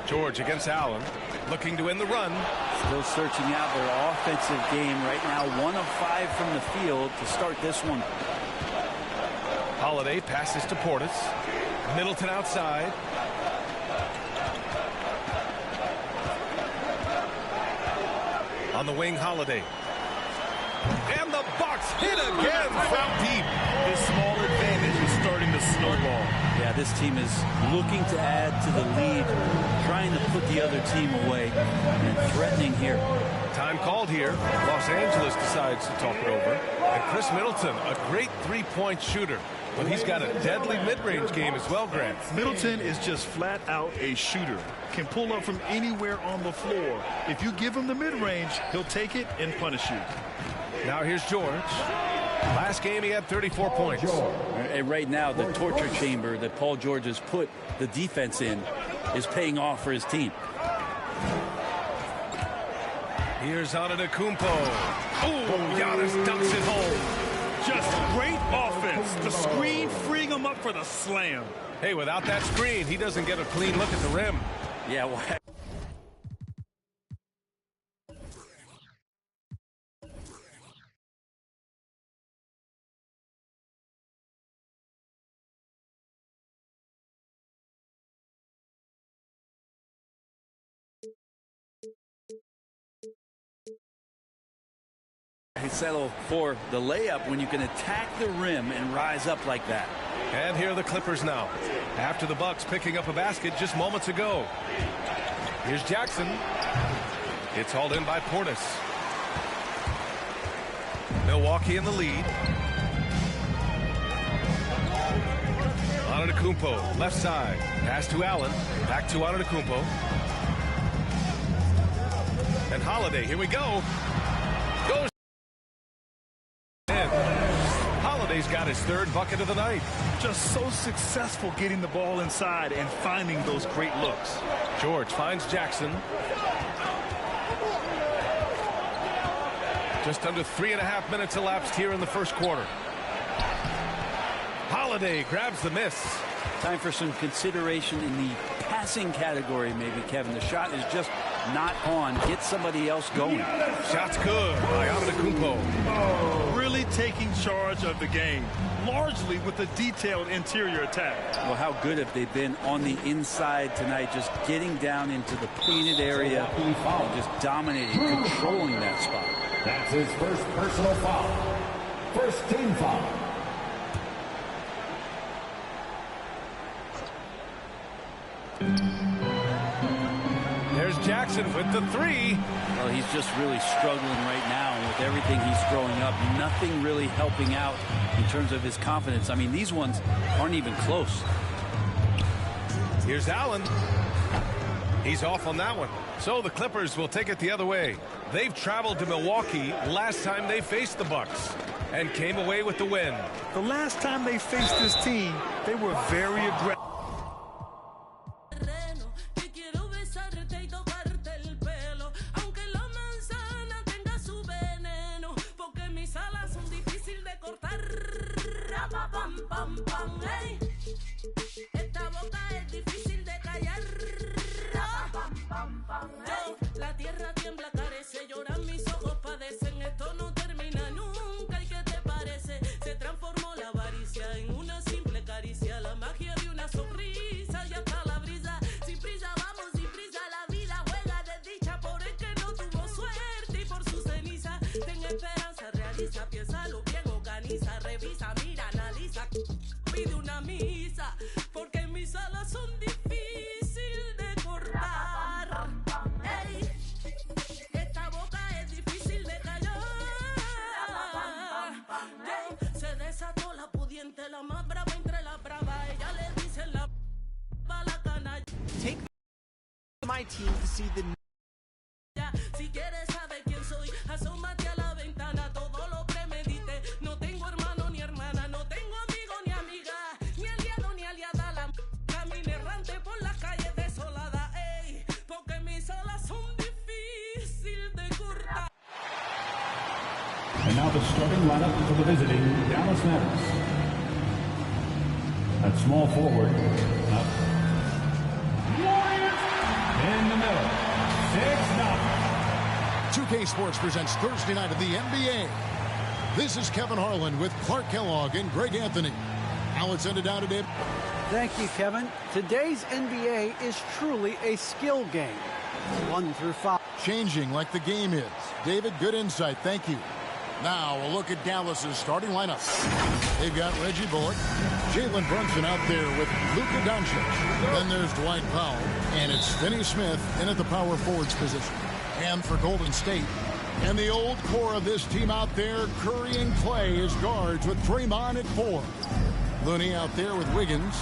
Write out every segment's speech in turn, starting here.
George against Allen, looking to win the run. Still searching out their offensive game right now. 1 of 5 from the field to start this one. Holiday passes to Portis. Middleton outside. On the wing, Holiday. And the Bucks hit again from deep. This small advantage is starting to snowball. Yeah, this team is looking to add to the lead, trying to put the other team away, and threatening here. Time called here. Los Angeles decides to talk it over. And Chris Middleton, a great three-point shooter. But he's got a deadly mid-range game as well, Grant. Middleton is just flat out a shooter. Can pull up from anywhere on the floor. If you give him the mid-range, he'll take it and punish you. Now here's George. Last game he had 34 points. And right now the torture chamber that Paul George has put the defense in is paying off for his team. Here's Antetokounmpo. Oh, Giannis dunks it home. Just great offense. The screen freeing him up for the slam. Hey, without that screen, he doesn't get a clean look at the rim. Yeah, well, settle for the layup when you can attack the rim and rise up like that. And here are the Clippers now. After the Bucks picking up a basket just moments ago. Here's Jackson. It's hauled in by Portis. Milwaukee in the lead. Antetokounmpo, left side. Pass to Allen. Back to Antetokounmpo. And Holiday, here we go. Goes. Holiday's got his third bucket of the night. Just so successful getting the ball inside and finding those great looks. George finds Jackson. Just under 3.5 minutes elapsed here in the first quarter. Holiday grabs the miss. Time for some consideration in the passing category, maybe, Kevin. The shot is just not on. Get somebody else going. Shot's good by Antetokounmpo. Really taking charge of the game, largely with a detailed interior attack. Well, how good have they been on the inside tonight, just getting down into the painted area and just dominating, controlling that spot. That's his first personal foul. First team foul. There's Jackson with the three. Well, he's just really struggling right now, and with everything he's throwing up, nothing really helping out in terms of his confidence. I mean, these ones aren't even close. Here's Allen. He's off on that one. So the Clippers will take it the other way. They've traveled to Milwaukee last time they faced the Bucks and came away with the win. The last time they faced this team, they were very aggressive. La tierra tiembla, carece, lloran mis ojos, padecen, esto no termina nunca. ¿Y qué te parece? Se transformó la avaricia en una simple caricia, la magia de una sonrisa y hasta la brisa. Sin prisa vamos, sin prisa la vida juega de dicha por el que no tuvo suerte y por su ceniza. Ten esperanza, realiza, piénsalo bien, organiza, revisa, mira, analiza, pide una misa, porque mis alas son difíciles de cortar. La más brava entre las bravas, ella le dice la canalla. Take my team to see the. Si quieres saber quién soy, asómate a la ventana, todo lo premedité. No tengo hermano ni hermana, no tengo amigo ni amiga, ni aliado ni aliada. La camino errante por las calles desoladas, ey, porque mis alas son difíciles de cortar. And now the starting lineup for the visiting Dallas Mavericks. At small forward, Warriors in the middle. 6-0. 2K Sports presents Thursday night of the NBA. This is Kevin Harlan with Clark Kellogg and Greg Anthony. Now let's send it down today. Thank you, Kevin. Today's NBA is truly a skill game. 1 through 5. Changing like the game is. David, good insight. Thank you. Now a look at Dallas's starting lineup. They've got Reggie Bullock, Jalen Brunson out there with Luka Doncic. Then there's Dwight Powell, and it's Finney Smith in at the power forwards position. And for Golden State, and the old core of this team out there, Curry and Clay as guards with Draymond at 4. Looney out there with Wiggins.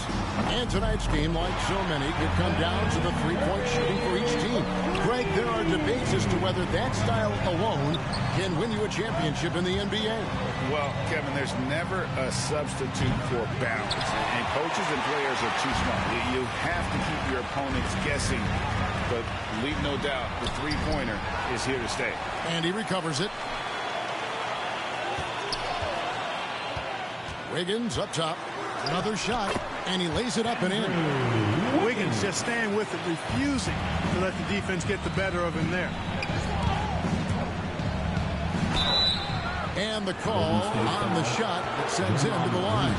And tonight's game, like so many, could come down to the three-point shooting for each team. Greg, there are debates as to whether that style alone can win you a championship in the NBA. Well, Kevin, there's never a substitute for balance. And coaches and players are too smart. You have to keep your opponents guessing. But leave no doubt, the three-pointer is here to stay. And he recovers it. Wiggins up top. Another shot. And he lays it up and in. Wiggins just staying with it, refusing to let the defense get the better of him there. And the call on the shot that sends him to the line.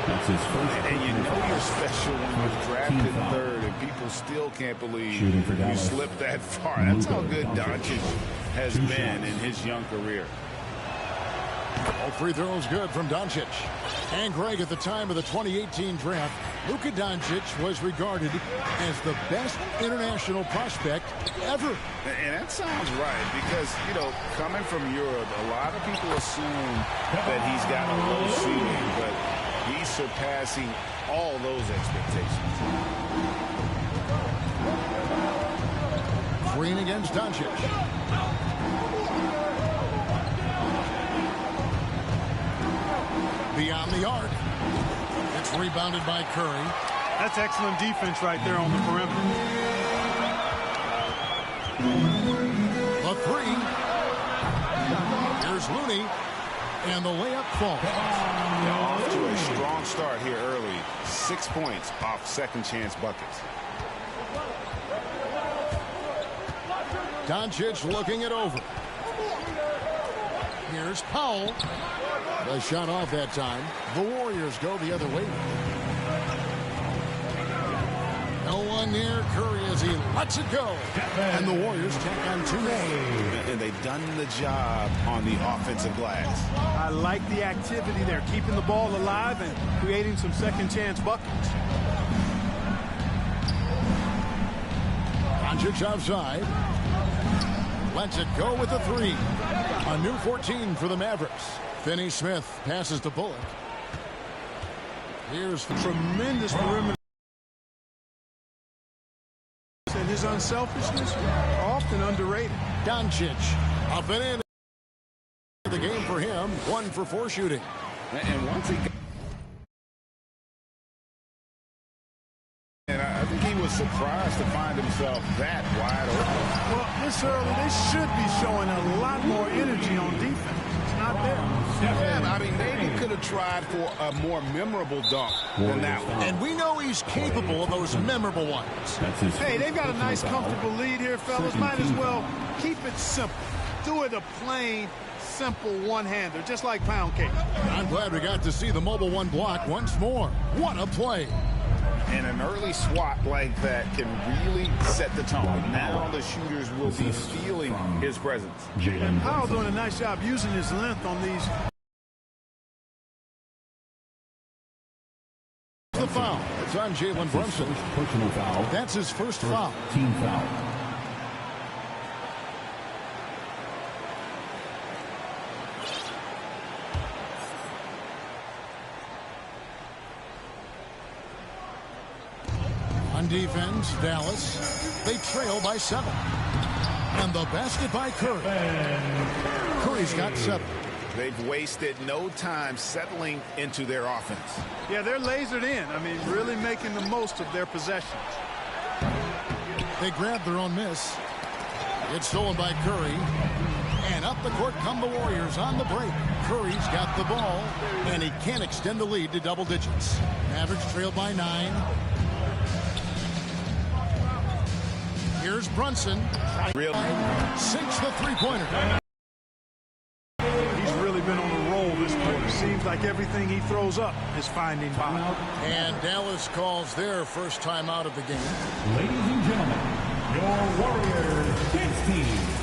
That's his first. And you know you're special when you're drafted third and people still can't believe you slipped that far. That's how good Doncic has been in his young career. All free throws good from Doncic. And Greg, at the time of the 2018 draft, Luka Doncic was regarded as the best international prospect ever. And that sounds right because, you know, coming from Europe, a lot of people assume that he's got a low ceiling, but he's surpassing all those expectations. Green against Doncic. Beyond the arc. It's rebounded by Curry. That's excellent defense right there on the perimeter. The three. Here's Looney. And the layup falls. Off to a strong start here early. 6 points off second chance buckets. Doncic looking it over. Here's Powell. The shot off that time. The Warriors go the other way. No one near Curry as he lets it go. And the Warriors tack on 2 more. And they've done the job on the offensive glass. I like the activity there, keeping the ball alive and creating some second chance buckets. Doncic outside. Lets it go with the 3. A new 14 for the Mavericks. Finney Smith passes to Bullock. Here's tremendous perimeter. And his unselfishness often underrated. Doncic up and in. The game for him. 1 for 4 shooting. And once he got, and I think he was surprised to find himself that wide open. Well, this early, they should be showing a lot more energy on defense. It's not there. Yeah, I mean, maybe could have tried for a more memorable dunk than that one. And we know he's capable of those memorable ones. Hey, they've got a nice, comfortable lead here, fellas. Might as well keep it simple. Do it a plain, simple one-hander, just like pound cake. I'm glad we got to see the mobile one block once more. What a play. And an early swat like that can really set the tone. Now the shooters will be feeling his presence. And Powell doing a nice job using his length on these. The foul. It's on Jalen Brunson. Personal foul. That's his first foul. Team foul. On defense, Dallas. They trail by 7. And the basket by Curry. Curry's got 7. They've wasted no time settling into their offense. Yeah, they're lasered in. I mean, really making the most of their possessions. They grab their own miss. It's stolen by Curry. And up the court come the Warriors on the break. Curry's got the ball, and he can't extend the lead to double digits. Mavericks trailed by 9. Here's Brunson. Sinks the three-pointer. He's really been on a roll this quarter. Seems like everything he throws up is finding bottom. And Dallas calls their first time out of the game. Ladies and gentlemen, your Warriors dance team.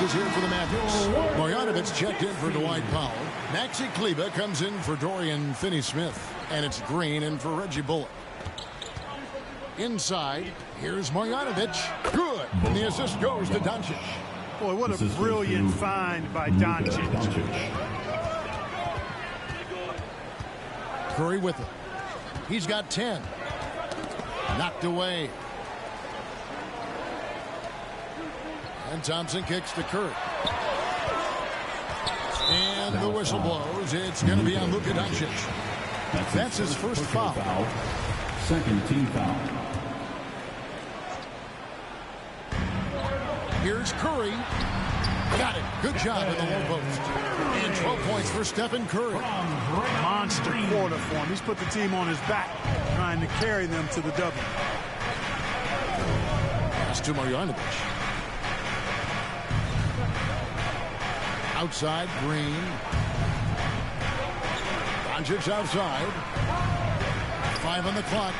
Here for the Mavericks. Marjanovic checked in for Dwight Powell. Maxi Kleber comes in for Dorian Finney-Smith. And it's Green in for Reggie Bullock. Inside, here's Marjanovic. Good. And the assist goes to Doncic. Boy, what a brilliant find by Doncic. Curry with it. He's got 10. Knocked away. And Thompson kicks to Curry. And the whistle blows. It's going to be on Luka Doncic. That's his first foul. Second team foul. Here's Curry. Got it. Good job in the low post. And 12 points for Stephen Curry. Monster quarter for him. He's put the team on his back, trying to carry them to the W. Pass to Marjanovic. Outside, Green. Doncic outside. 5 on the clock.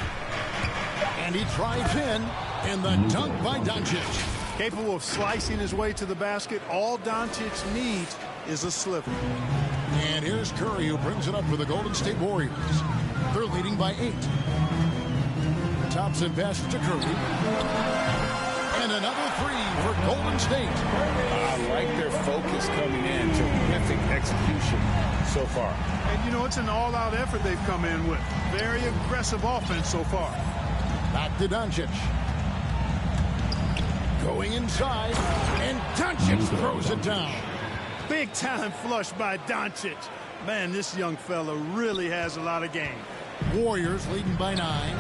And he drives in. And the dunk by Doncic. Capable of slicing his way to the basket. All Doncic needs is a sliver. And here's Curry, who brings it up for the Golden State Warriors. They're leading by 8. Thompson passes to Curry. And another 3 for Golden State. I like their focus coming in. Terrific execution so far. And, you know, it's an all-out effort they've come in with. Very aggressive offense so far. Back to Doncic. Going inside. And Doncic throws it down. Big-time flush by Doncic. Man, this young fella really has a lot of game. Warriors leading by 9.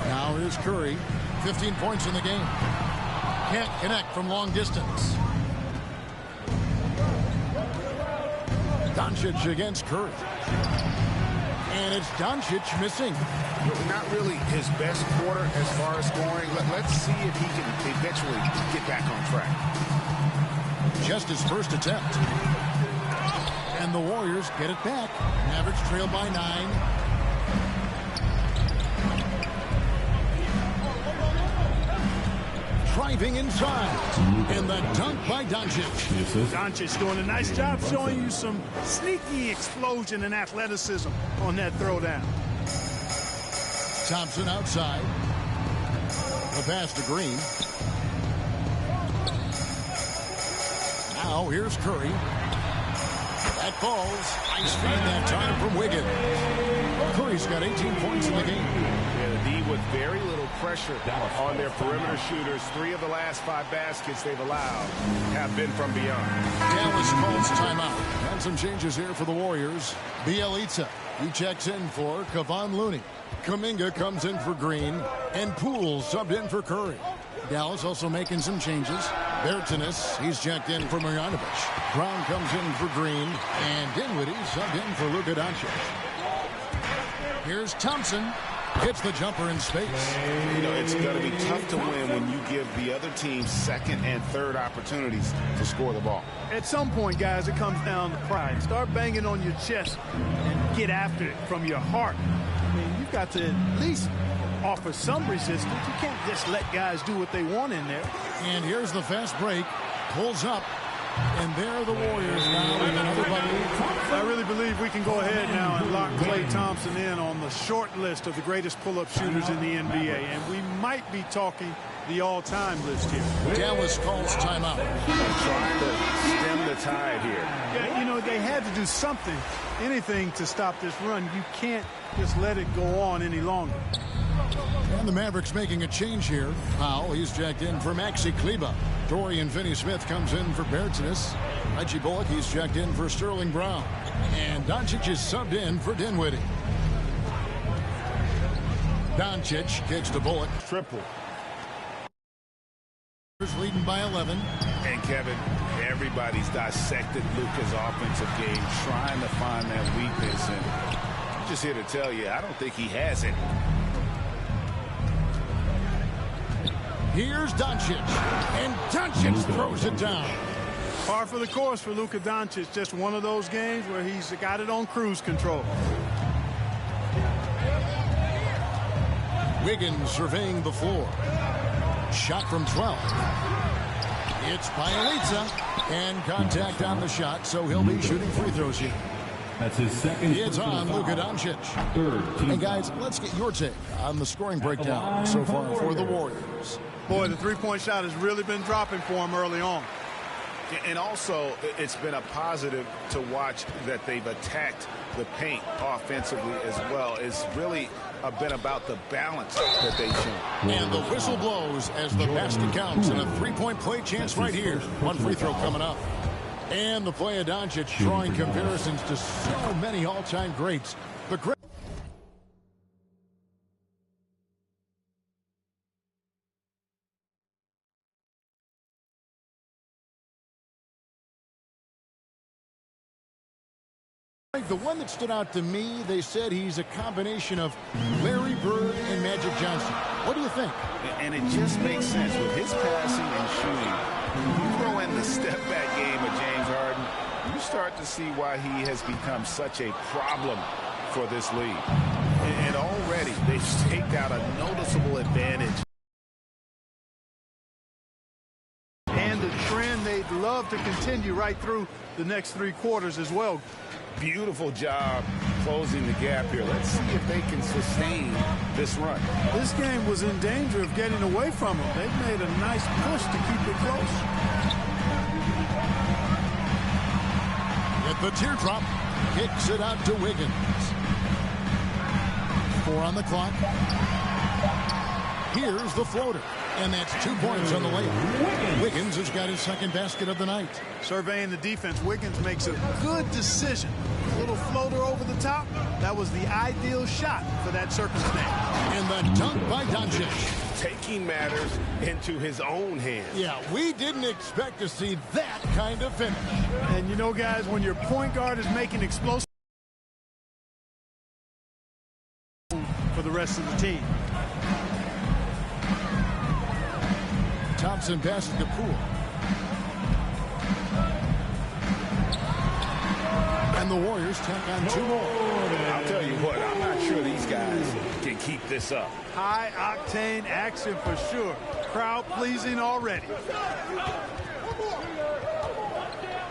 Now here's Curry. 15 points in the game. Can't connect from long distance. Doncic against Curry. And it's Doncic missing. Not really his best quarter as far as scoring. Let's see if he can eventually get back on track. Just his first attempt. And the Warriors get it back. Mavericks trail by 9. Driving inside. And the dunk by Doncic. Doncic doing a nice job showing you some sneaky explosion and athleticism on that throwdown. Thompson outside. The pass to Green. Now here's Curry. That falls. Nice feed that time from Wiggins. Curry's got 18 points in the game. Yeah, the D with very little pressure on their perimeter shooters. 3 of the last 5 baskets they've allowed have been from beyond. Dallas calls timeout. And some changes here for the Warriors. Bjelica, he checks in for Kevon Looney. Kuminga comes in for Green. And Poole subbed in for Curry. Dallas also making some changes. Bertans, he's checked in for Marjanovic. Brown comes in for Green. And Dinwiddie subbed in for Luka Doncic. Here's Thompson. Hits the jumper in space. You know, it's going to be tough to win when you give the other team second and third opportunities to score the ball. At some point, guys, it comes down to pride. Start banging on your chest and get after it from your heart. I mean, you've got to at least offer some resistance. You can't just let guys do what they want in there. And here's the fast break. Pulls up. And there are the Warriors now with another bubble. I really believe we can go ahead now and lock Klay Thompson in on the short list of the greatest pull-up shooters in the NBA. And we might be talking the all-time list here. Dallas calls timeout. Trying to stem the tide here. Yeah, you know, they had to do something, anything to stop this run. You can't just let it go on any longer. And the Mavericks making a change here. Powell, he's jacked in for Maxi Kleba. Dorian Finney-Smith comes in for Bertsinus. Reggie Bullock, he's jacked in for Sterling Brown. And Doncic is subbed in for Dinwiddie. Doncic kicks to Bullock. Triple. Leading by 11. And Kevin, everybody's dissected Luka's offensive game, trying to find that weakness. And I'm just here to tell you, I don't think he has it. Here's Doncic. And Doncic throws it down. Par for the course for Luka Doncic. Just one of those games where he's got it on cruise control. Wiggins surveying the floor. Shot from 12. It's Bielitsa. And contact on the shot, so he'll be shooting free throws here. That's his second. It's on Luka Doncic. Third. Hey, guys, let's get your take on the scoring breakdown so far for the Warriors. Boy, the three-point shot has really been dropping for him early on. And also, it's been a positive to watch that they've attacked the paint offensively as well. It's really been about the balance that they've shown. And the whistle blows as the basket counts, and a three-point play chance right here. One free throw coming up. And the play of Doncic drawing comparisons to so many all-time greats. The great the one that stood out to me, they said he's a combination of Larry Bird and Magic Johnson. What do you think? And it just makes sense with his passing and shooting. You throw in the step-back game of James Harden, you start to see why he has become such a problem for this league. And already they've staked out a noticeable advantage. And the trend they'd love to continue right through the next three quarters as well. Beautiful job closing the gap here. Let's see if they can sustain this run. This game was in danger of getting away from them. They've made a nice push to keep it close. At the teardrop, kicks it out to Wiggins. 4 on the clock. Here's the floater. And that's 2 points on the layup. Wiggins has got his second basket of the night. Surveying the defense, Wiggins makes a good decision. A little floater over the top. That was the ideal shot for that circumstance. And the dunk by Doncic. Taking matters into his own hands. Yeah, we didn't expect to see that kind of finish. And you know, guys, when your point guard is making explosive for the rest of the team. Thompson passes to Poole. And the Warriors tack on 2 more. I'll tell you what, I'm not sure these guys can keep this up. High-octane action for sure. Crowd-pleasing already.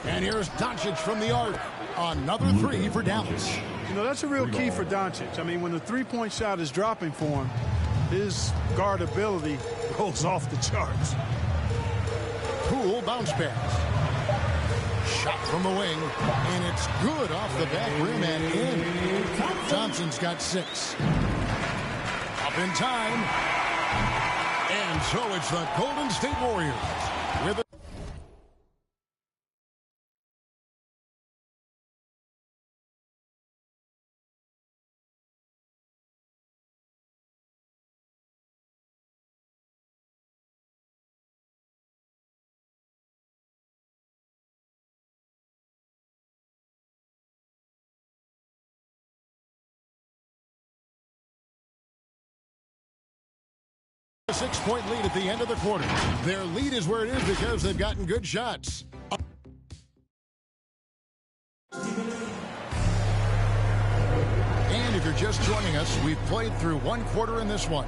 And here's Doncic from the arc. Another 3 for Dallas. You know, that's a real key for Doncic. I mean, when the three-point shot is dropping for him, his guard ability goes off the charts. Poole bounce pass. Shot from the wing, and it's good off the back rim and in. Thompson's got 6. Up in time. And so it's the Golden State Warriors with a A 6-point lead at the end of the quarter. Their lead is where it is because they've gotten good shots. And if you're just joining us, we've played through 1 quarter in this one.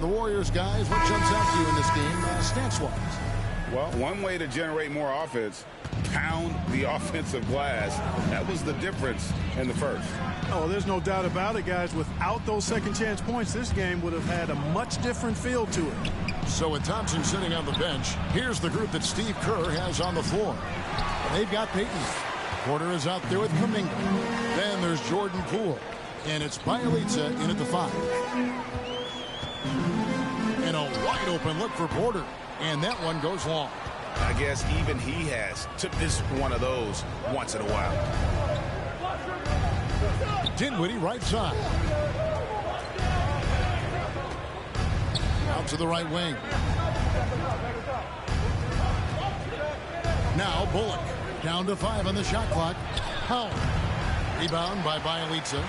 The Warriors, guys, what jumps out to you in this game, stance-wise? Well, one way to generate more offense, pound the offensive glass. That was the difference in the first. Oh, there's no doubt about it, guys. Without those second chance points, this game would have had a much different feel to it. So with Thompson sitting on the bench, here's the group that Steve Kerr has on the floor. They've got Payton. Porter is out there with Kuminga. Then there's Jordan Poole. And it's Bjelica in at the 5. And a wide open look for Porter. And that one goes long. I guess even he has took this one of those once in a while. Dinwiddie right side. Out to the right wing. Now Bullock. Down to 5 on the shot clock. Powell. Rebound by Bjelica.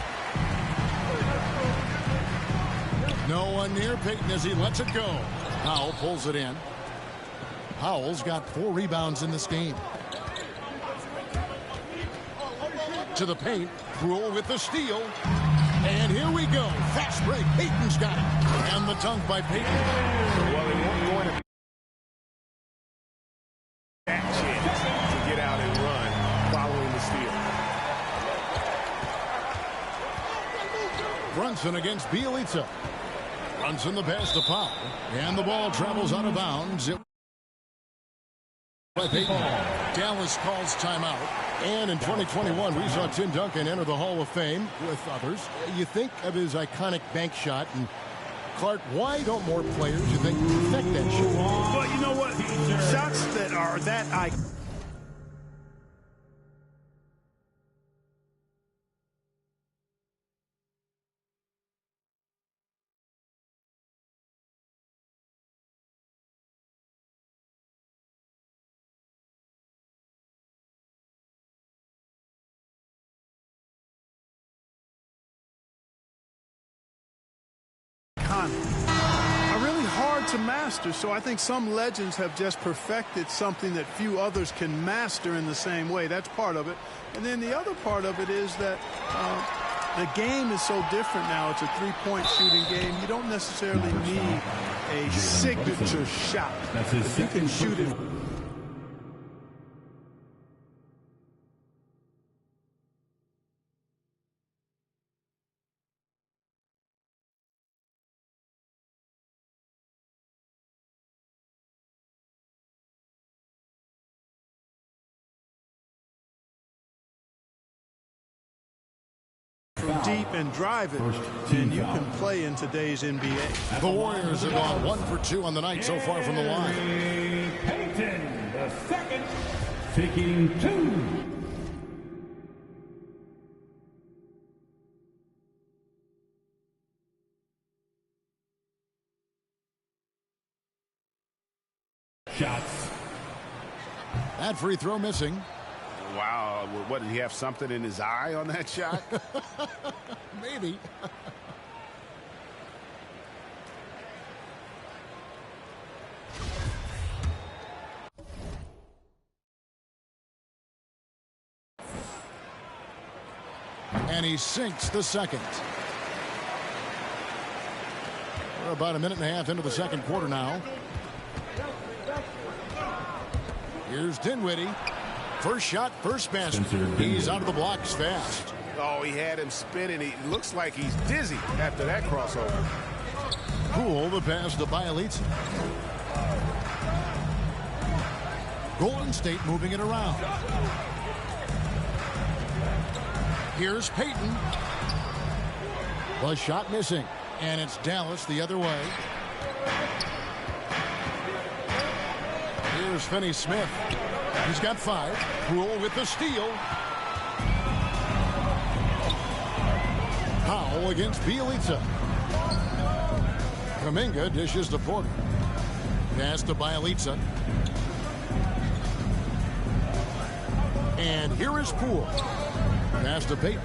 No one near Payton as he lets it go. Powell pulls it in. Powell's got 4 rebounds in this game. To the paint. Poole with the steal. And here we go. Fast break. Payton's got it. And the dunk by Payton. Well, they weren't going to that chance to get out and run following the steal. Brunson against Bjelica. Brunson the pass to Powell. And the ball travels out of bounds. By Payton. Dallas calls timeout. And in 2021, we saw Tim Duncan enter the Hall of Fame with others. You think of his iconic bank shot. And Clark, why don't more players, you think, perfect that shot? Well, you know what? Shots that are that iconic. Are really hard to master, so I think some legends have just perfected something that few others can master in the same way. That's part of it. And then the other part of it is that the game is so different now. It's a three-point shooting game. You don't necessarily need a signature shot. You can shoot it. From deep and drive it, and you can play in today's NBA. The Warriors have gone 1 for 2 on the night so far from the line. Payton, the second, taking 2. Shots. That free throw missing. Wow, what, did he have something in his eye on that shot? Maybe. And he sinks the second. We're about a minute and a half into the second quarter now. Here's Dinwiddie. First shot, first basket. He's out of the blocks fast. Oh, he had him spinning. He looks like he's dizzy after that crossover. Poole, the pass to Bjelica. Golden State moving it around. Here's Payton. The shot missing. And it's Dallas the other way. Here's Finney-Smith. He's got 5. Poole with the steal. Powell against Bjelica. Kuminga dishes to Porter. Pass to Bjelica. And here is Poole. Pass to Payton.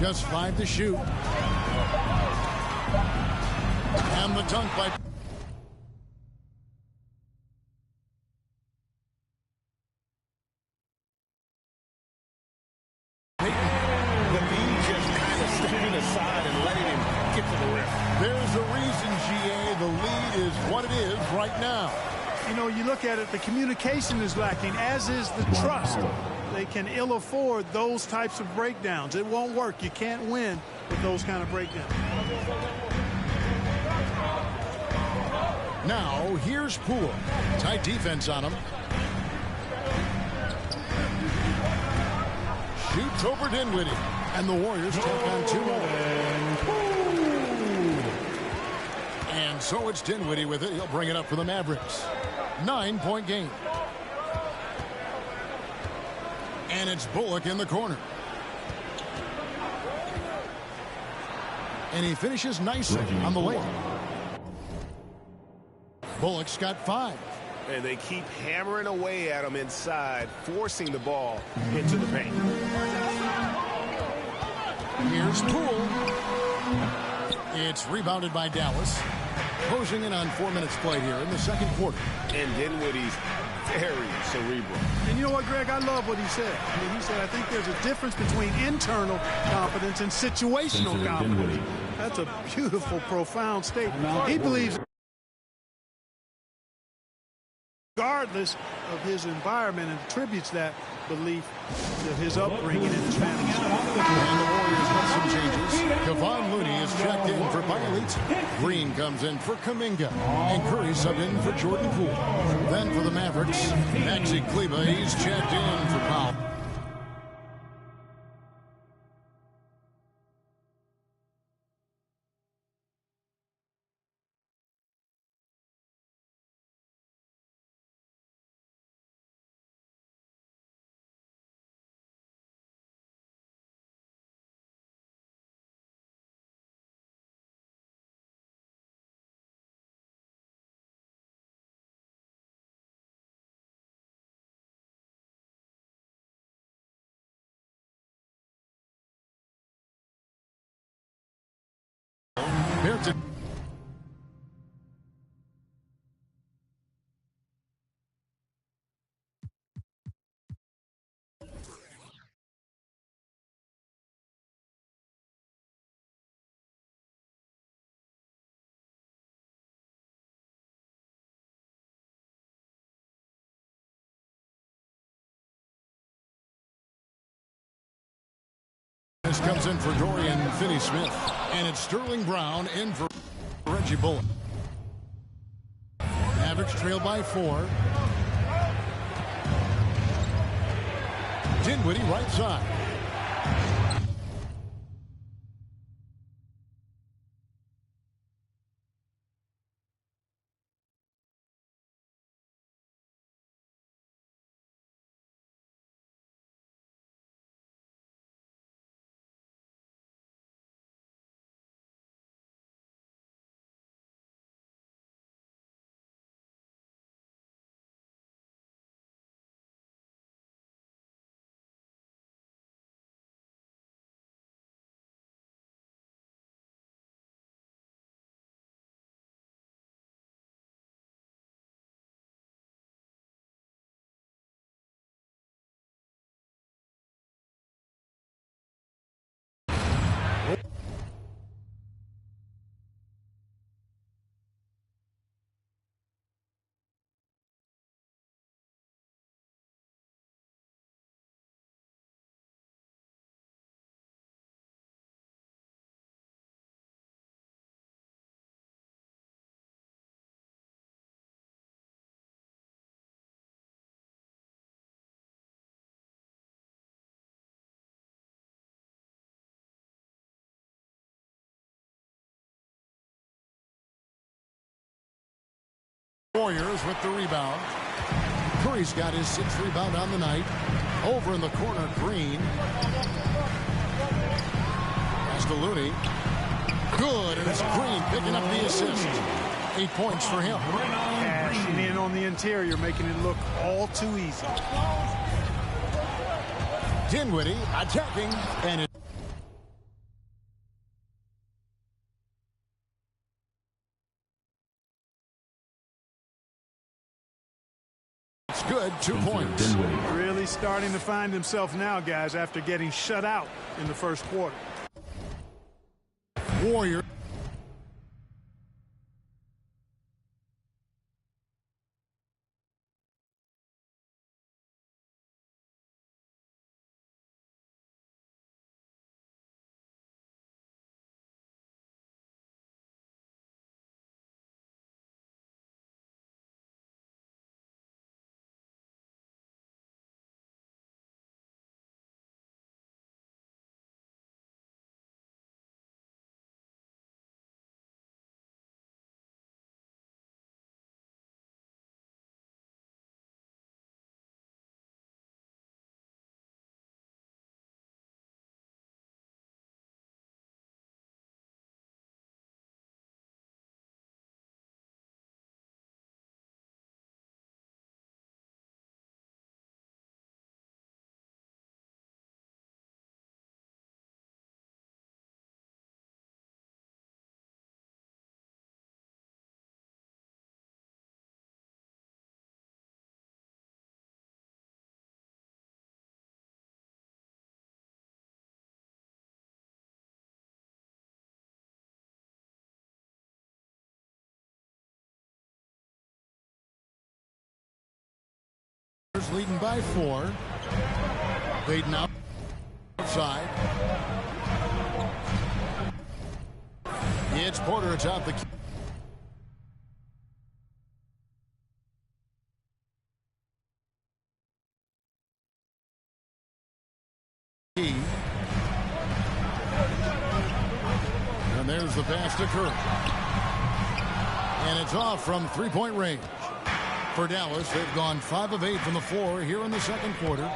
Just 5 to shoot. And the dunk by There's a reason, GA, the league is what it is right now. You know, you look at it, the communication is lacking, as is the trust. They can ill afford those types of breakdowns. It won't work. You can't win with those kind of breakdowns. Now, here's Poole. Tight defense on him. Shoots over Dinwiddie. And the Warriors take on 2 more. And so it's Dinwiddie with it. He'll bring it up for the Mavericks. 9-point game. And it's Bullock in the corner. And he finishes nicely on the layup. Bullock's got 5. And they keep hammering away at him inside, forcing the ball into the paint. Here's Poole. It's rebounded by Dallas. Closing in on 4 minutes played here in the second quarter. And Dinwiddie's very cerebral. And you know what, Greg? I love what he said. I mean, he said, I think there's a difference between internal confidence and situational confidence. That's a beautiful, profound statement. He believes, regardless of his environment, and attributes that belief to his upbringing and his family. And the Warriors with some changes. Kevon Looney is checked in for Bielitsa. Green comes in for Kuminga. And Curry subbed in for Jordan Poole. Then for the Mavericks, Maxi Kleber, he's checked in for Powell. Baird. This comes in for Dorian Finney-Smith. And it's Sterling Brown in for Reggie Bullock. Mavericks trail by 4. Dinwiddie right side. Warriors with the rebound. Curry's got his 6th rebound on the night. Over in the corner, Green. Pass to Looney. Good, and it's Green picking up the assist. 8 points for him. Cashing in on the interior, making it look all too easy. Dinwiddie attacking, and it. It's good, 2 points. Really starting to find himself now, guys, after getting shut out in the first quarter. Warrior. Leading by 4. Baden outside. It's Porter atop the key. And there's the pass to Curry. And it's off from three-point range. For Dallas, they've gone 5 of 8 from the floor here in the second quarter.